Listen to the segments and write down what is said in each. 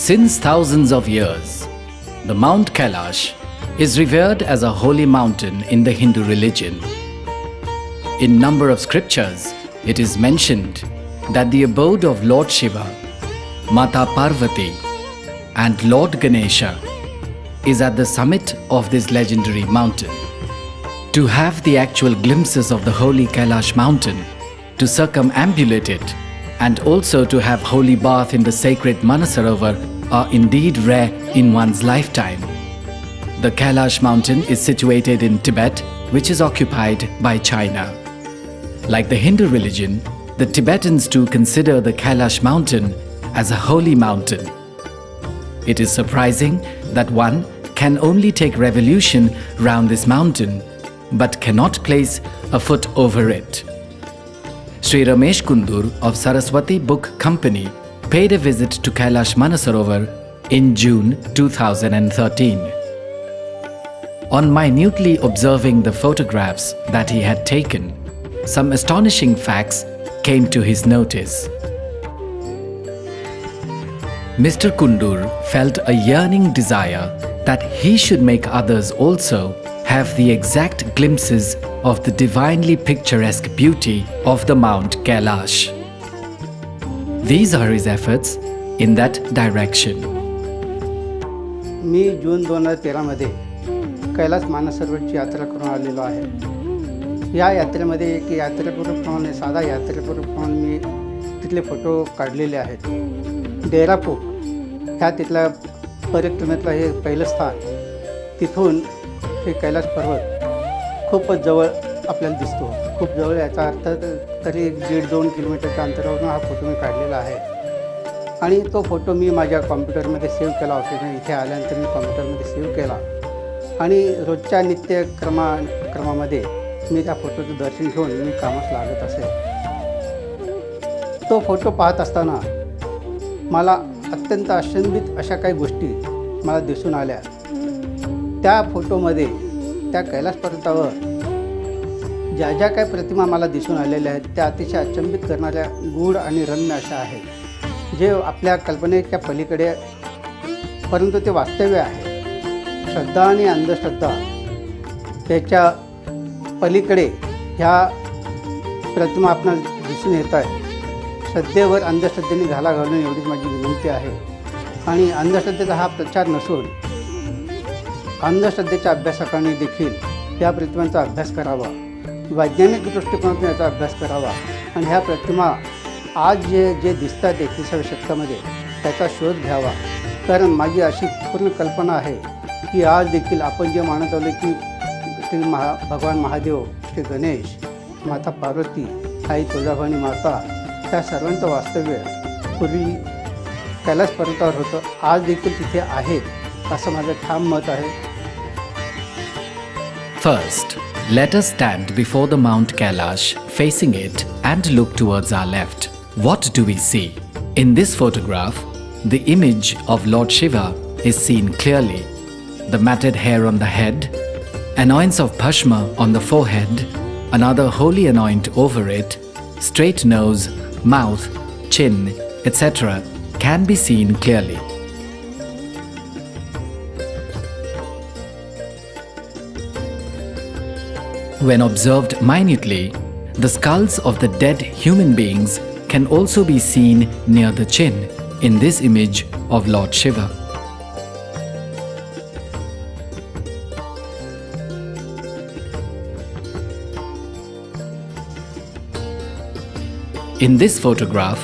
Since thousands of years, the Mount Kailash is revered as a holy mountain in the Hindu religion. In number of scriptures, it is mentioned that the abode of Lord Shiva, Mata Parvati and Lord Ganesha is at the summit of this legendary mountain. To have the actual glimpses of the holy Kailash Mountain, to circumambulate it, and also to have holy bath in the sacred Manasarover are indeed rare in one's lifetime. The Kailash Mountain is situated in Tibet, which is occupied by China. Like the Hindu religion, the Tibetans too consider the Kailash Mountain as a holy mountain. It is surprising that one can only take revolution round this mountain, but cannot place a foot over it. Sri Ramesh Kundur of Saraswati Book Company paid a visit to Kailash Manasarover in June 2013. On minutely observing the photographs that he had taken, some astonishing facts came to his notice. Mr. Kundur felt a yearning desire that he should make others also have the exact glimpses of the divinely picturesque beauty of the Mount Kailash. These are his efforts in that direction. मी जून 2013 मध्ये कैलास मानसरोवरची यात्रा करून आलेलो आहे. या यात्रेमध्ये एक यात्रेपूर्वप्रमाणे साधा यात्रेपूर्वप्रमाणे मी तिथले फोटो काढलेले आहेत. डेरापूर ह्या तिथल्या परिक्रमेतलं हे पहिलं स्थान. तिथून हे कैलास पर्वत खूपच जवळ आपल्याला दिसतो. खूप जवळ याचा अर्थ तरी 1.5-2 किलोमीटरच्या अंतरावरून हा फोटो मी काढलेला आहे. आणि तो फोटो मी माझ्या कॉम्प्युटरमध्ये सेव्ह केला होता. इथे आल्यानंतर मी कॉम्प्युटरमध्ये सेव्ह केला आणि रोजच्या नित्यक्रमामध्ये मी त्या फोटोचं दर्शन घेऊन मी कामास लागत असे. तो फोटो पाहत असताना मला अत्यंत अचंबित अशा काही गोष्टी मला दिसून आल्या. त्या फोटोमध्ये त्या कैलास पर्वतावर ज्या ज्या काही प्रतिमा मला दिसून आलेल्या आहेत त्या अतिशय अचंबित करणाऱ्या गूढ आणि रम्य अशा आहेत, जे आपल्या कल्पनेच्या पलीकडे परंतु ते वास्तव्य आहे. श्रद्धा आणि अंधश्रद्धा त्याच्या पलीकडे ह्या प्रतिमा आपणाला दिसून येत आहे. श्रद्धेवर अंधश्रद्धेने घाला घालून एवढीच माझी विनंती आहे. आणि अंधश्रद्धेचा हा प्रचार नसून अंधश्रद्धेच्या अभ्यासकांनी देखील या प्रतिमांचा अभ्यास करावा, वैज्ञानिक दृष्टिकोनातून याचा अभ्यास करावा आणि ह्या प्रतिमा आज जे दिसतात 21व्या शतकामध्ये त्याचा शोध घ्यावा. कारण माझी अशी पूर्ण कल्पना आहे की आज देखील आपण जे मानत आलो की भगवान महादेव, श्री गणेश, माता पार्वती, आई तुळजा भवानी माता, त्या सर्वांचं वास्तव्य पूर्वी कैलास पर्वतावर होतं, आज देखील तिथे आहे असं माझं ठाम मत आहे. First, let us stand before the Mount Kailash, facing it and look towards our left. What do we see? In this photograph, the image of Lord Shiva is seen clearly. The matted hair on the head, anoints of bhasma on the forehead, another holy anoint over it, straight nose, mouth, chin, etc. can be seen clearly. When observed minutely, the skulls of the dead human beings can also be seen near the chin in this image of Lord Shiva. In this photograph,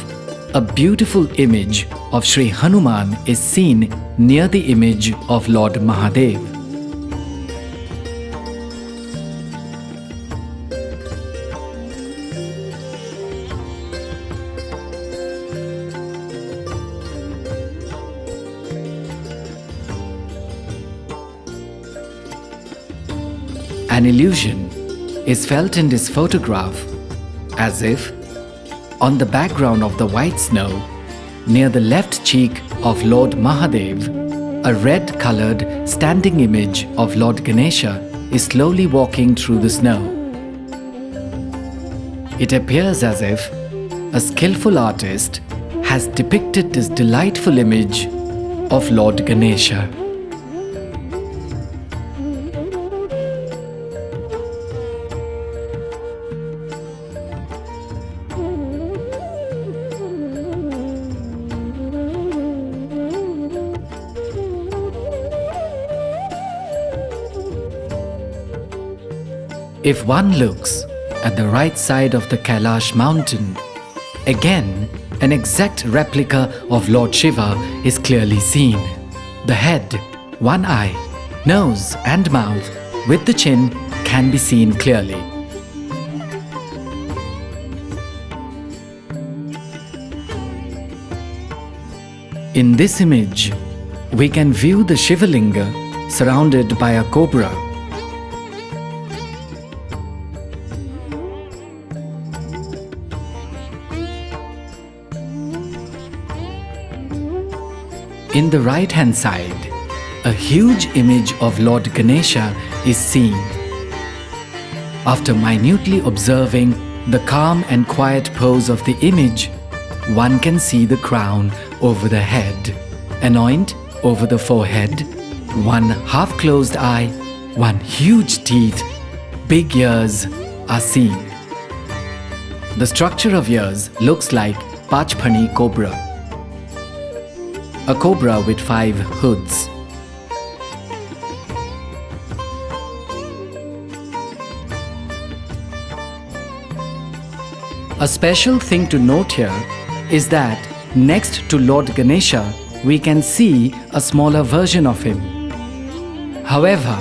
a beautiful image of Shri Hanuman is seen near the image of Lord Mahadev. An illusion is felt in this photograph, as if on the background of the white snow, near the left cheek of Lord Mahadev, a red-colored standing image of Lord Ganesha is slowly walking through the snow. It appears as if a skillful artist has depicted this delightful image of Lord Ganesha. If one looks at the right side of the Kailash Mountain, again an exact replica of Lord Shiva is clearly seen. The head, one eye, nose and mouth with the chin can be seen clearly. In this image, we can view the Shivalinga surrounded by a cobra. In the right-hand side, a huge image of Lord Ganesha is seen. After minutely observing the calm and quiet pose of the image, one can see the crown over the head, anoint over the forehead, one half-closed eye, one huge teeth, big ears are seen. The structure of ears looks like Pachphani cobra, a cobra with 5 hoods. A special thing to note here is that next to Lord Ganesha, we can see a smaller version of him. However,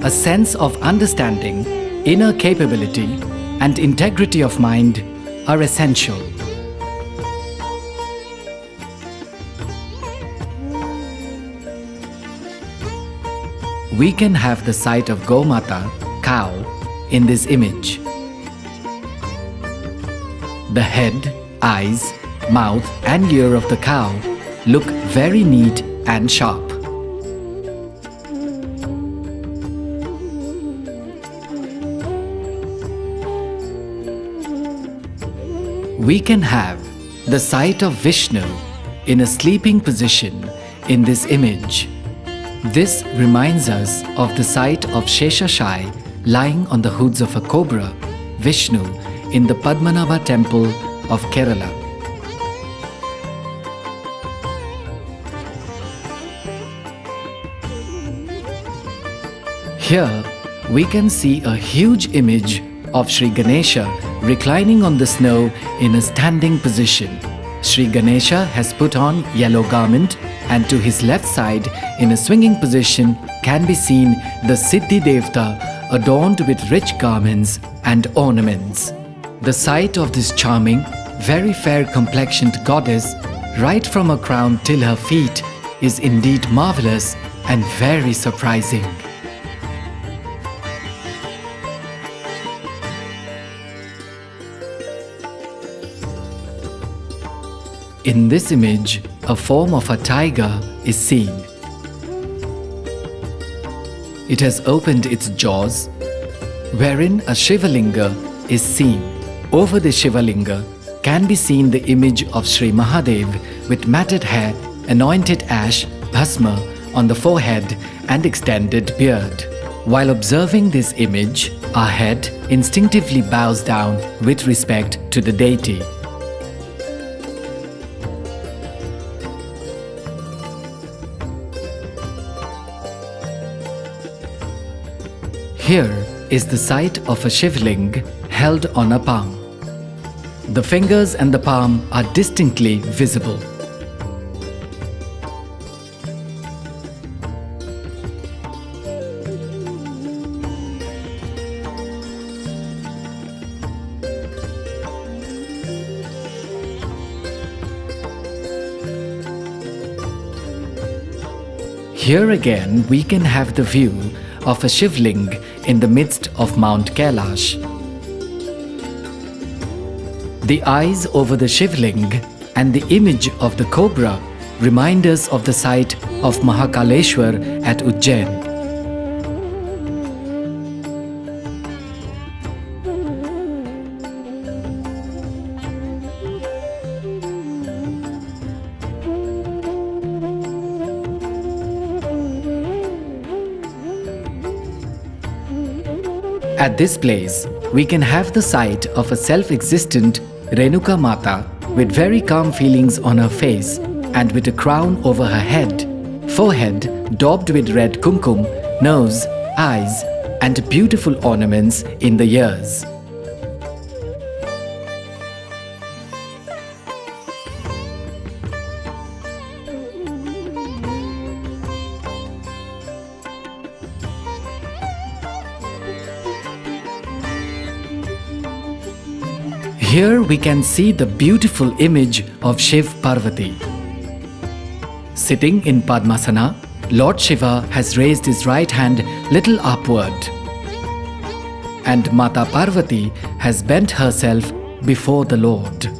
a sense of understanding, inner capability, and integrity of mind are essential. We can have the sight of Gomata, cow, in this image. The head, eyes, mouth and ear of the cow look very neat and sharp. We can have the sight of Vishnu in a sleeping position in this image. This reminds us of the sight of Sheshashai lying on the hoods of a cobra, Vishnu, in the Padmanabha temple of Kerala. Here we can see a huge image of Shri Ganesha reclining on the snow in a standing position. Shri Ganesha has put on yellow garment, and to his left side in a swinging position can be seen the Siddhi Devta adorned with rich garments and ornaments. The sight of this charming, very fair complexioned goddess right from her crown till her feet is indeed marvelous and very surprising. In this image, a form of a tiger is seen. It has opened its jaws, wherein a Shivalinga is seen. Over the Shivalinga can be seen the image of Sri Mahadev with matted hair, anointed ash, bhasma on the forehead and extended beard. While observing this image, our head instinctively bows down with respect to the deity. Here is the sight of a Shivling held on a palm. The fingers and the palm are distinctly visible. Here again we can have the view of a Shivling in the midst of Mount Kailash. The eyes over the Shivling and the image of the cobra remind us of the site of Mahakaleshwar at Ujjain. At this place, we can have the sight of a self-existent Renuka Mata with very calm feelings on her face and with a crown over her head, forehead daubed with red kumkum, nose, eyes, and beautiful ornaments in the ears. Here we can see the beautiful image of Shiv Parvati. Sitting in Padmasana, Lord Shiva has raised his right hand little upward, and Mata Parvati has bent herself before the Lord.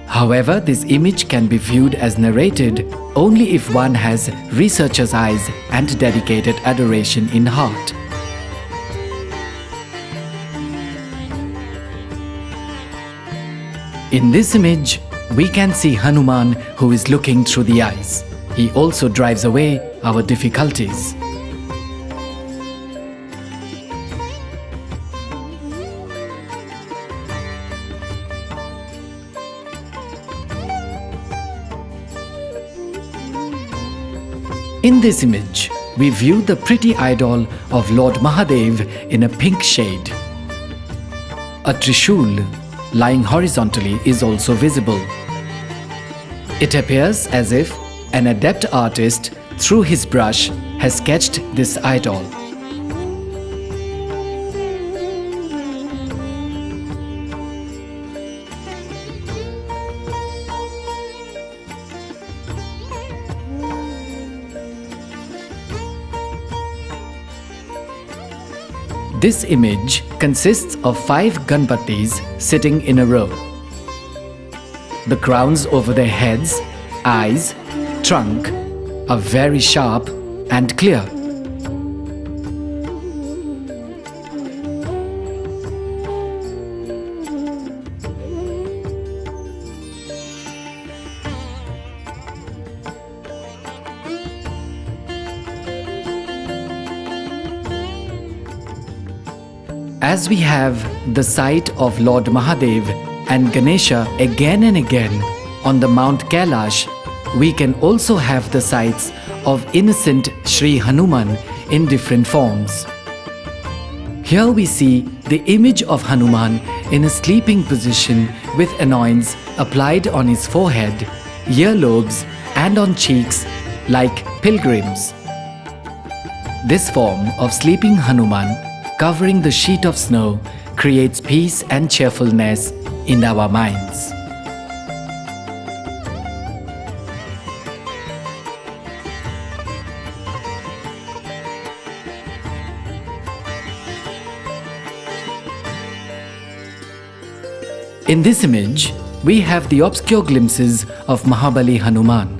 However, this image can be viewed as narrated only if one has researcher's eyes and dedicated adoration in heart. In this image, we can see Hanuman who is looking through the eyes. He also drives away our difficulties. In this image, we view the pretty idol of Lord Mahadev in a pink shade. A Trishul lying horizontally is also visible. It appears as if an adept artist, through his brush, has sketched this idol. This image consists of 5 Ganpatis sitting in a row. The crowns over their heads, eyes, trunk are very sharp and clear. As we have the sight of Lord Mahadev and Ganesha again and again on the Mount Kailash, we can also have the sights of innocent Shri Hanuman in different forms. Here we see the image of Hanuman in a sleeping position with anoints applied on his forehead, earlobes, and on cheeks like pilgrims. This form of sleeping Hanuman covering the sheet of snow creates peace and cheerfulness in our minds. In this image, we have the obscure glimpses of Mahabali Hanuman.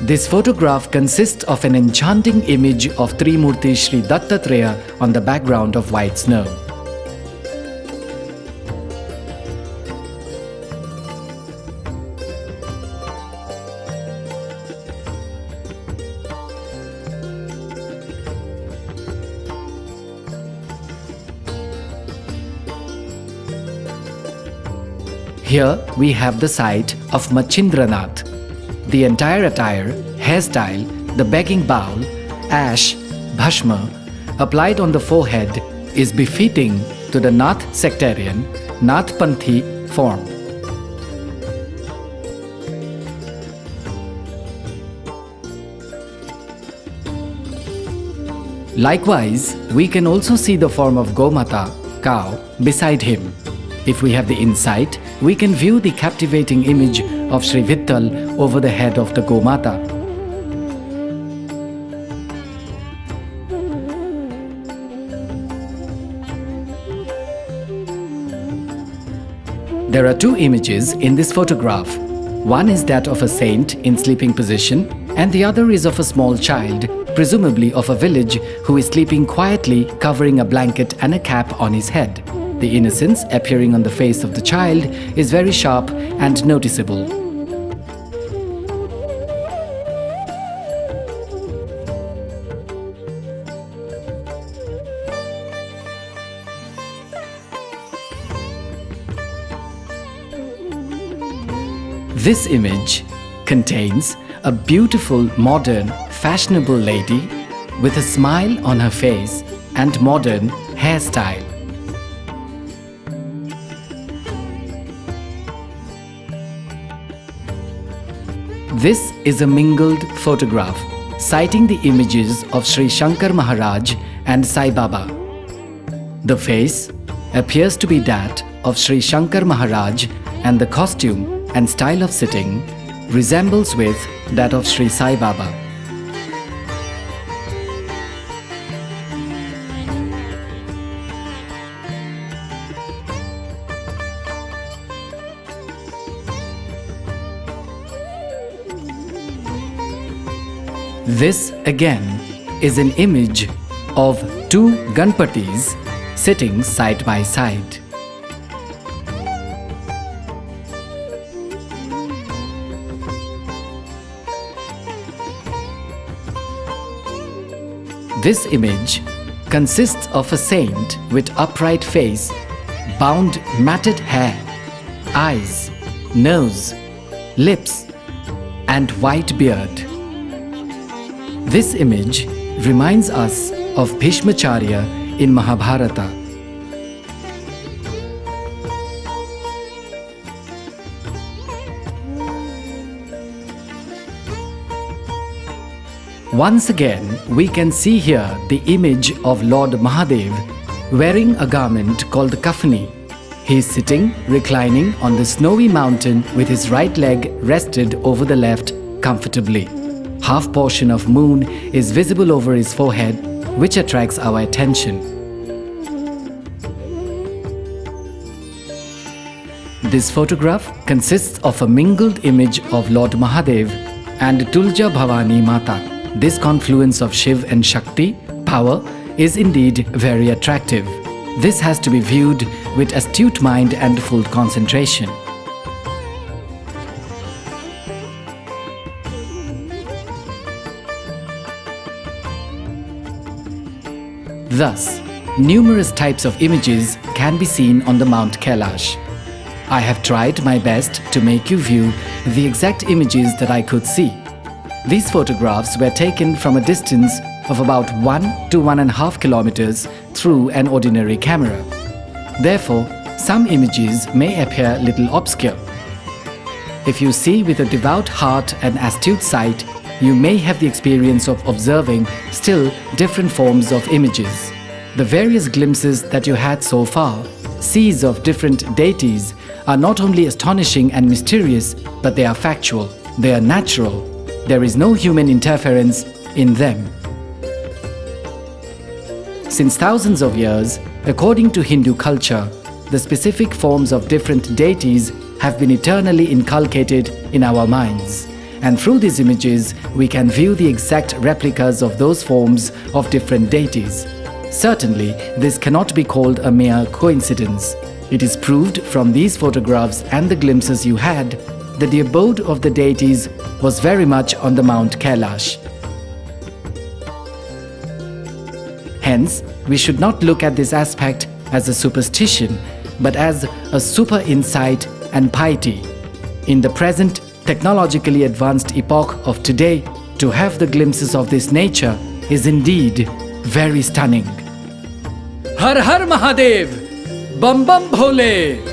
This photograph consists of an enchanting image of Trimurti Sri Dattatreya on the background of white snow. Here we have the sight of Machchindra Maharaj. The entire attire, hairstyle, the begging bowl, ash, bhashma, applied on the forehead is befitting to the Nath sectarian, Nath Panthi form. Likewise, we can also see the form of Gomata, cow, beside him. If we have the insight, we can view the captivating image of Shri Vitthal over the head of the Gomata. There are 2 images in this photograph. One is that of a saint in sleeping position, and the other is of a small child, presumably of a village, who is sleeping quietly, covering a blanket and a cap on his head. The innocence appearing on the face of the child is very sharp and noticeable. This image contains a beautiful, modern, fashionable lady with a smile on her face and modern hairstyle. This is a mingled photograph citing the images of Shri Shankar Maharaj and Sai Baba. The face appears to be that of Shri Shankar Maharaj, and the costume and style of sitting resembles with that of Shri Sai Baba. This again is an image of two Ganpatis sitting side by side. This image consists of a saint with upright face, bound matted hair, eyes, nose, lips, and white beard. This image reminds us of Bhishmacharya in Mahabharata. Once again, we can see here the image of Lord Mahadev wearing a garment called kafani. He is sitting, reclining on the snowy mountain with his right leg rested over the left comfortably. Half portion of moon is visible over his forehead, which attracts our attention. This photograph consists of a mingled image of Lord Mahadev and Tulja Bhavani Mata. This confluence of Shiv and Shakti, power, is indeed very attractive. This has to be viewed with astute mind and full concentration. Thus, numerous types of images can be seen on the Mount Kailash. I have tried my best to make you view the exact images that I could see. These photographs were taken from a distance of about 1 to 1.5 kilometers through an ordinary camera. Therefore, some images may appear little obscure. If you see with a devout heart and astute sight, you may have the experience of observing still different forms of images. The various glimpses that you had so far, seas of different deities, are not only astonishing and mysterious, but they are factual, they are natural. There is no human interference in them. Since thousands of years, according to Hindu culture, the specific forms of different deities have been eternally inculcated in our minds. And through these images, we can view the exact replicas of those forms of different deities. Certainly, this cannot be called a mere coincidence. It is proved from these photographs and the glimpses you had that the abode of the deities was very much on the Mount Kailash. Hence, we should not look at this aspect as a superstition, but as a super insight and piety. In the present, technologically advanced epoch of today, to have the glimpses of this nature is indeed very stunning. Har Har Mahadev! Bam Bam Bhole!